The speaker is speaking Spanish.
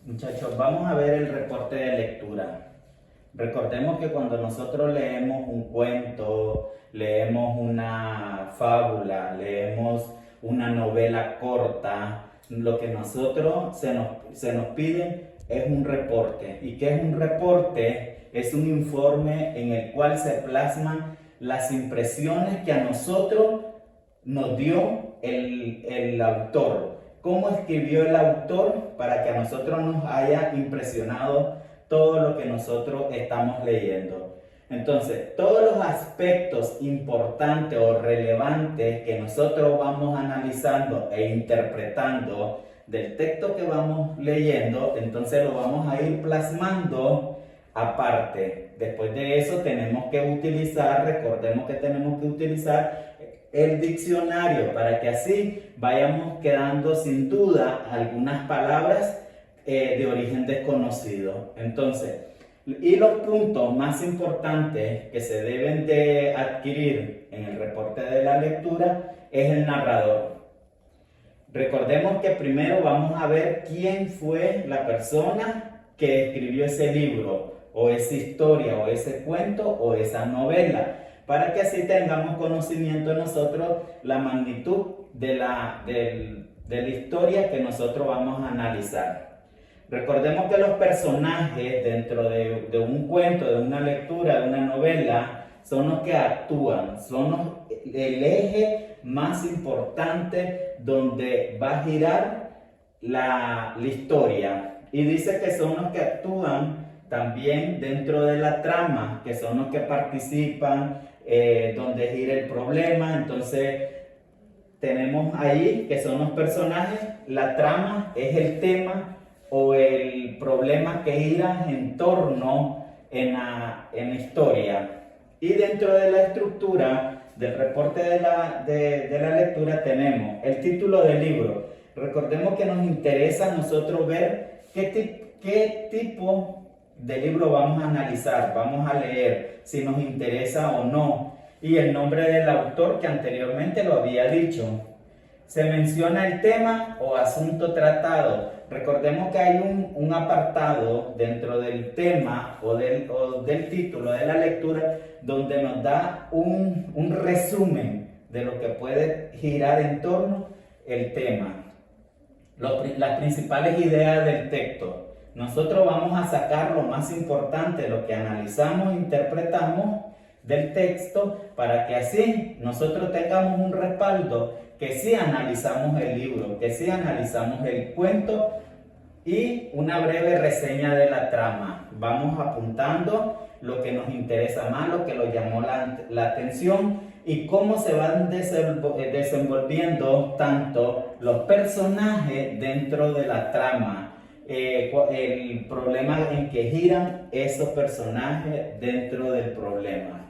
Muchachos, vamos a ver el reporte de lectura. Recordemos que cuando nosotros leemos un cuento, leemos una fábula, leemos una novela corta, lo que nosotros se nos pide es un reporte. ¿Y qué es un reporte? Es un informe en el cual se plasman las impresiones que a nosotros nos dio el autor. ¿Cómo escribió el autor para que a nosotros nos haya impresionado todo lo que nosotros estamos leyendo? Entonces, todos los aspectos importantes o relevantes que nosotros vamos analizando e interpretando del texto que vamos leyendo, entonces lo vamos a ir plasmando aparte. Después de eso tenemos que utilizar, recordemos que tenemos que utilizar el diccionario para que así vayamos quedando sin duda algunas palabras de origen desconocido. Entonces, y los puntos más importantes que se deben de adquirir en el reporte de la lectura es el narrador. Recordemos que primero vamos a ver quién fue la persona que escribió ese libro, o esa historia, o ese cuento, o esa novela, para que así tengamos conocimiento nosotros la magnitud de la historia que nosotros vamos a analizar. Recordemos que los personajes dentro de un cuento, de una lectura, de una novela, son los que actúan, son el eje más importante donde va a girar la historia. Y dice que son los que actúan también dentro de la trama, que son los que participan, donde gira el problema. Entonces tenemos ahí que son los personajes, la trama es el tema o el problema que gira en torno en la historia. Y dentro de la estructura del reporte de la lectura tenemos el título del libro. Recordemos que nos interesa a nosotros ver qué tipo de libro vamos a analizar, vamos a leer, si nos interesa o no. Y el nombre del autor, que anteriormente lo había dicho. Se menciona el tema o asunto tratado. Recordemos que hay un apartado dentro del tema o del título de la lectura donde nos da un resumen de lo que puede girar en torno el tema. Las principales ideas del texto. Nosotros vamos a sacar lo más importante, lo que analizamos e interpretamos del texto, para que así nosotros tengamos un respaldo, que sí analizamos el libro, que sí analizamos el cuento, y una breve reseña de la trama. Vamos apuntando lo que nos interesa más, lo que nos llamó la atención y cómo se van desenvolviendo tanto los personajes dentro de la trama. El problema en que giran esos personajes dentro del problema.